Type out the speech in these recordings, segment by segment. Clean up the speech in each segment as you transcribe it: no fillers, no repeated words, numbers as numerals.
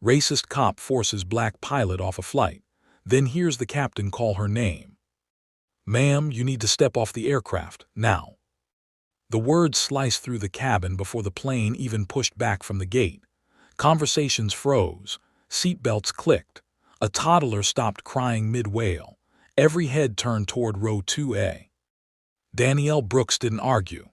Racist cop forces black pilot off a flight, then hears the captain call her name. Ma'am, you need to step off the aircraft, now. The words sliced through the cabin before the plane even pushed back from the gate. Conversations froze, seatbelts clicked. A toddler stopped crying mid-wail. Every head turned toward row 2A. Danielle Brooks didn't argue.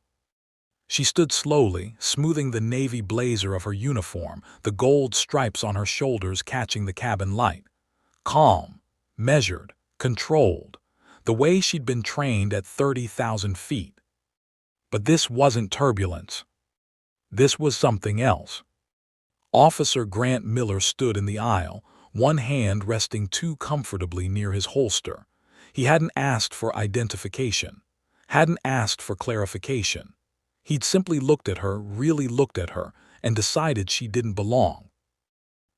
She stood slowly, smoothing the navy blazer of her uniform, the gold stripes on her shoulders catching the cabin light. Calm, measured, controlled, the way she'd been trained at 30,000 feet. But this wasn't turbulence. This was something else. Officer Grant Miller stood in the aisle, one hand resting too comfortably near his holster. He hadn't asked for identification, hadn't asked for clarification. He'd simply looked at her, really looked at her, and decided she didn't belong.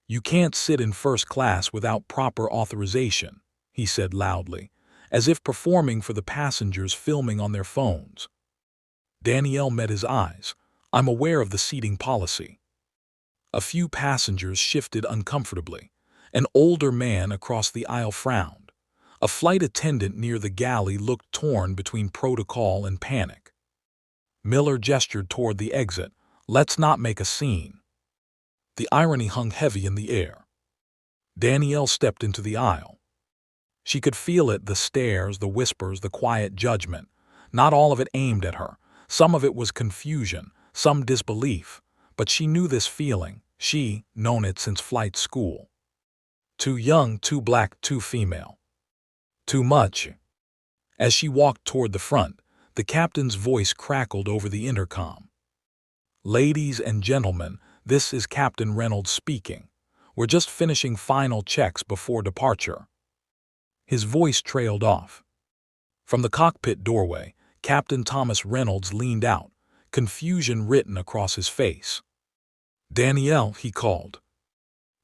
"You can't sit in first class without proper authorization," he said loudly, as if performing for the passengers filming on their phones. Danielle met his eyes. "I'm aware of the seating policy." A few passengers shifted uncomfortably. An older man across the aisle frowned. A flight attendant near the galley looked torn between protocol and panic. Miller gestured toward the exit. "Let's not make a scene." The irony hung heavy in the air. Danielle stepped into the aisle. She could feel it, the stares, the whispers, the quiet judgment. Not all of it aimed at her. Some of it was confusion, some disbelief. But she knew this feeling. She'd known it since flight school. Too young, too black, too female. Too much. As she walked toward the front, the captain's voice crackled over the intercom. "Ladies and gentlemen, this is Captain Reynolds speaking. We're just finishing final checks before departure." His voice trailed off. From the cockpit doorway, Captain Thomas Reynolds leaned out, confusion written across his face. "Danielle," he called.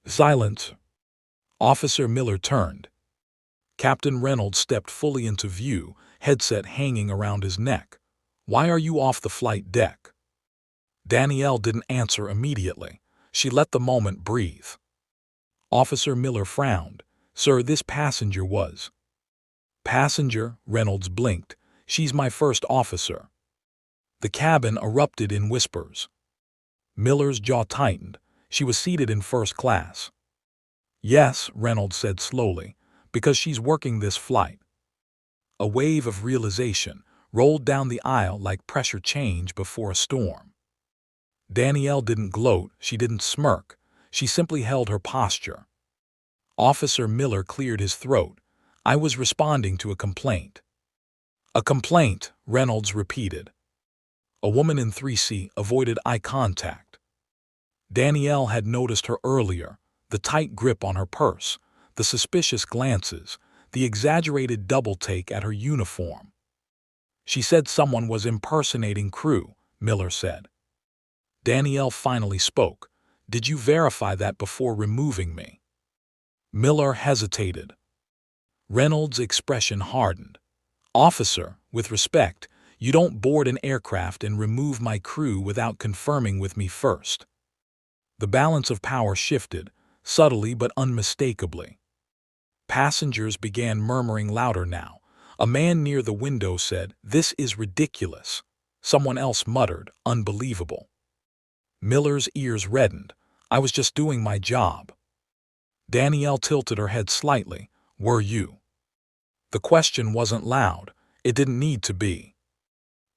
"Silence." Officer Miller turned. Captain Reynolds stepped fully into view, headset hanging around his neck. "Why are you off the flight deck?" Danielle didn't answer immediately. She let the moment breathe. Officer Miller frowned. "Sir, this passenger was." "Passenger?" Reynolds blinked. "She's my first officer." The cabin erupted in whispers. Miller's jaw tightened. She was seated in first class. "Yes," Reynolds said slowly, "because she's working this flight." A wave of realization rolled down the aisle like pressure change before a storm. Danielle didn't gloat, she didn't smirk, she simply held her posture. Officer Miller cleared his throat. "I was responding to a complaint." "A complaint," Reynolds repeated. A woman in 3C avoided eye contact. Danielle had noticed her earlier, the tight grip on her purse, the suspicious glances, the exaggerated double-take at her uniform. "She said someone was impersonating crew," Miller said. Danielle finally spoke. "Did you verify that before removing me?" Miller hesitated. Reynolds' expression hardened. "Officer, with respect, you don't board an aircraft and remove my crew without confirming with me first." The balance of power shifted, subtly but unmistakably. Passengers began murmuring louder now. A man near the window said, "This is ridiculous." Someone else muttered, "Unbelievable." Miller's ears reddened. "I was just doing my job." Danielle tilted her head slightly. "Were you?" The question wasn't loud. It didn't need to be.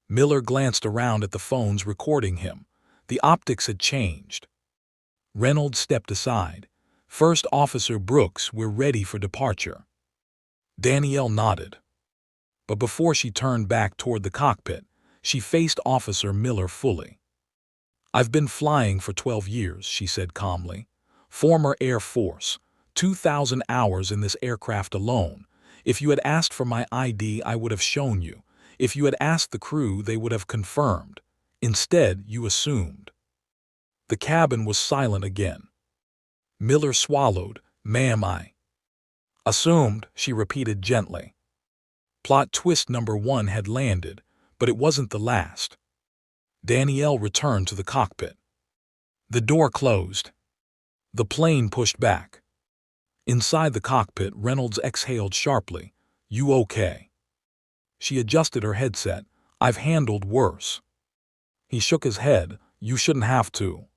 Miller glanced around at the phones recording him. The optics had changed. Reynolds stepped aside. "First Officer Brooks, we're ready for departure." Danielle nodded. But before she turned back toward the cockpit, she faced Officer Miller fully. "I've been flying for 12 years, she said calmly. "Former Air Force, 2,000 hours in this aircraft alone. If you had asked for my ID, I would have shown you. If you had asked the crew, they would have confirmed. Instead, you assumed." The cabin was silent again. Miller swallowed. "Ma'am, I assumed," she repeated gently. Plot twist number 1 had landed, but it wasn't the last. Danielle returned to the cockpit. The door closed. The plane pushed back. Inside the cockpit, Reynolds exhaled sharply. "You okay?" She adjusted her headset. "I've handled worse." He shook his head. "You shouldn't have to."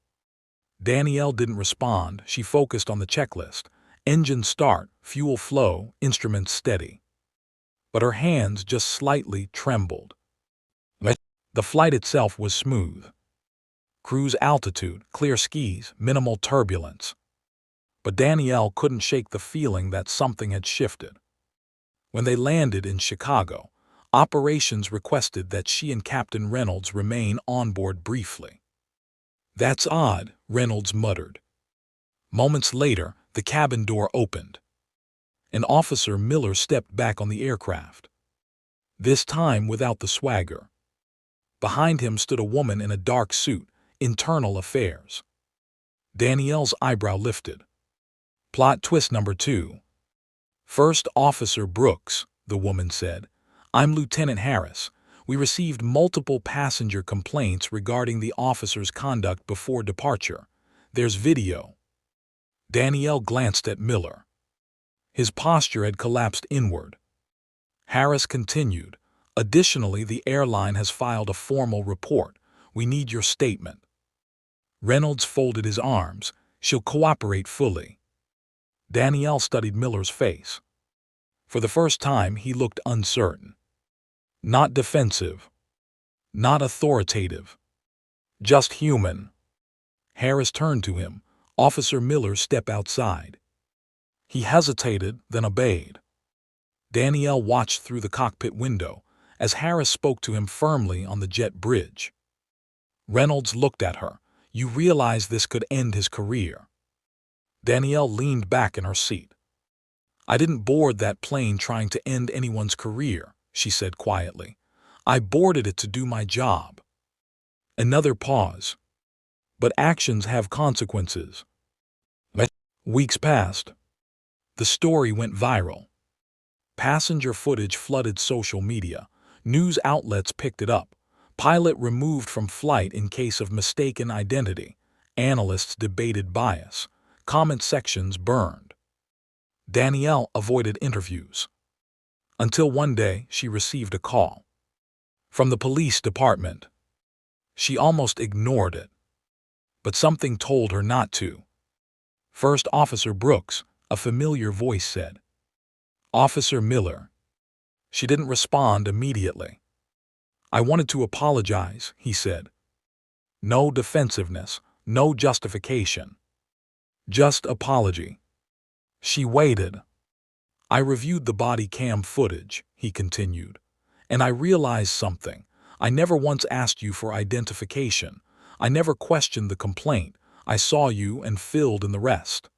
Danielle didn't respond. She focused on the checklist. Engine start, fuel flow, instruments steady. But her hands just slightly trembled. The flight itself was smooth. Cruise altitude, clear skies, minimal turbulence. But Danielle couldn't shake the feeling that something had shifted. When they landed in Chicago, operations requested that she and Captain Reynolds remain on board briefly. "That's odd," Reynolds muttered. Moments later, the cabin door opened. And Officer Miller stepped back on the aircraft. This time without the swagger. Behind him stood a woman in a dark suit, internal affairs. Danielle's eyebrow lifted. Plot twist number 2. "First Officer Brooks," the woman said. "I'm Lieutenant Harris. We received multiple passenger complaints regarding the officer's conduct before departure. There's video." Danielle glanced at Miller. His posture had collapsed inward. Harris continued, "Additionally, the airline has filed a formal report. We need your statement." Reynolds folded his arms. "She'll cooperate fully." Danielle studied Miller's face. For the first time, he looked uncertain. Not defensive. Not authoritative. Just human. Harris turned to him. "Officer Miller, step outside." He hesitated, then obeyed. Danielle watched through the cockpit window as Harris spoke to him firmly on the jet bridge. Reynolds looked at her. "You realize this could end his career." Danielle leaned back in her seat. "I didn't board that plane trying to end anyone's career," she said quietly. "I boarded it to do my job." Another pause. "But actions have consequences." Weeks passed. The story went viral. Passenger footage flooded social media. News outlets picked it up. Pilot removed from flight in case of mistaken identity. Analysts debated bias. Comment sections burned. Danielle avoided interviews. Until one day she received a call. From the police department. She almost ignored it. But something told her not to. "First Officer Brooks," a familiar voice said. "Officer Miller." She didn't respond immediately. "I wanted to apologize," he said. No defensiveness, no justification. Just apology. She waited. "I reviewed the body cam footage," he continued, "and I realized something. I never once asked you for identification. I never questioned the complaint. I saw you and filled in the rest."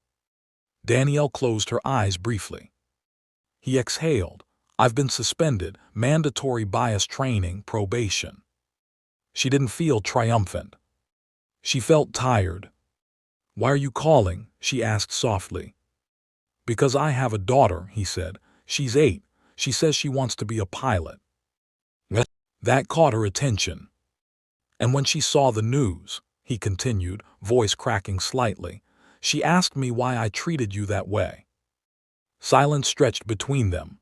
Danielle closed her eyes briefly. He exhaled. "I've been suspended, mandatory bias training, probation." She didn't feel triumphant. She felt tired. "Why are you calling?" she asked softly. "Because I have a daughter," he said. "She's 8. She says she wants to be a pilot." That caught her attention. "And when she saw the news," he continued, voice cracking slightly, "she asked me why I treated you that way." Silence stretched between them.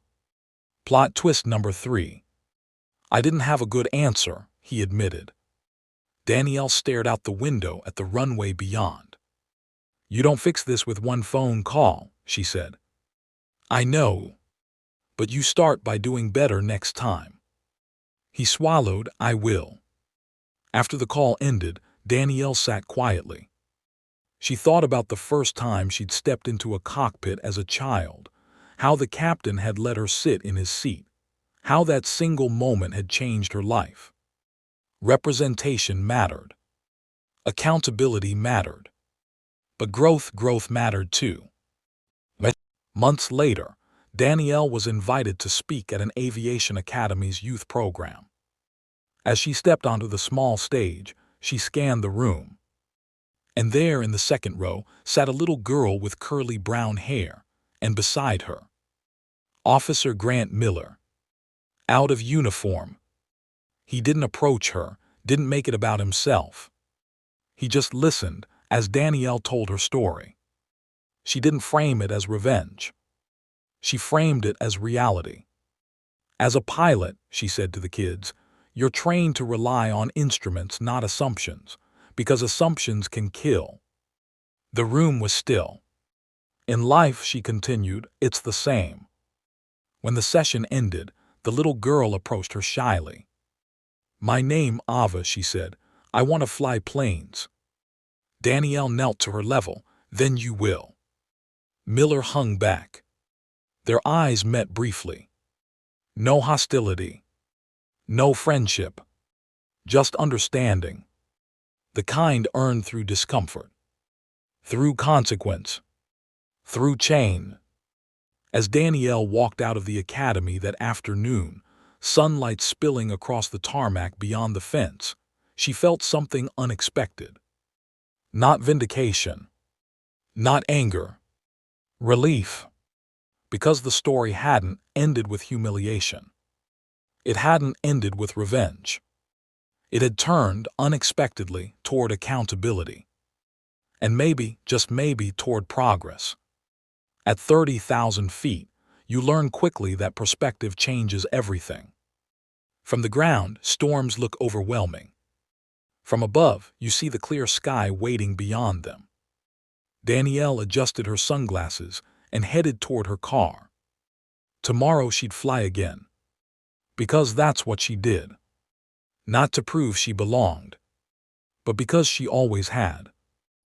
Plot twist number 3. "I didn't have a good answer," he admitted. Danielle stared out the window at the runway beyond. "You don't fix this with one phone call," she said. "I know. But you start by doing better next time." He swallowed. "I will." After the call ended, Danielle sat quietly. She thought about the first time she'd stepped into a cockpit as a child, how the captain had let her sit in his seat, how that single moment had changed her life. Representation mattered. Accountability mattered. But growth mattered too. Months later, Danielle was invited to speak at an aviation academy's youth program. As she stepped onto the small stage, she scanned the room. And there in the second row sat a little girl with curly brown hair, and beside her, Officer Grant Miller. Out of uniform. He didn't approach her, didn't make it about himself. He just listened as Danielle told her story. She didn't frame it as revenge. She framed it as reality. As a pilot, she said to the kids, you're trained to rely on instruments, not assumptions, because assumptions can kill. The room was still. In life, she continued, it's the same. When the session ended, the little girl approached her shyly. My name, Ava, she said. I want to fly planes. Danielle knelt to her level. Then you will. Miller hung back. Their eyes met briefly. No hostility. No friendship. Just understanding. The kind earned through discomfort. Through consequence. Through chain. As Danielle walked out of the academy that afternoon, sunlight spilling across the tarmac beyond the fence, she felt something unexpected. Not vindication. Not anger. Relief. Because the story hadn't ended with humiliation. It hadn't ended with revenge. It had turned, unexpectedly, toward accountability. And maybe, just maybe, toward progress. At 30,000 feet, you learn quickly that perspective changes everything. From the ground, storms look overwhelming. From above, you see the clear sky waiting beyond them. Danielle adjusted her sunglasses and headed toward her car. Tomorrow she'd fly again. Because that's what she did. Not to prove she belonged, but because she always had.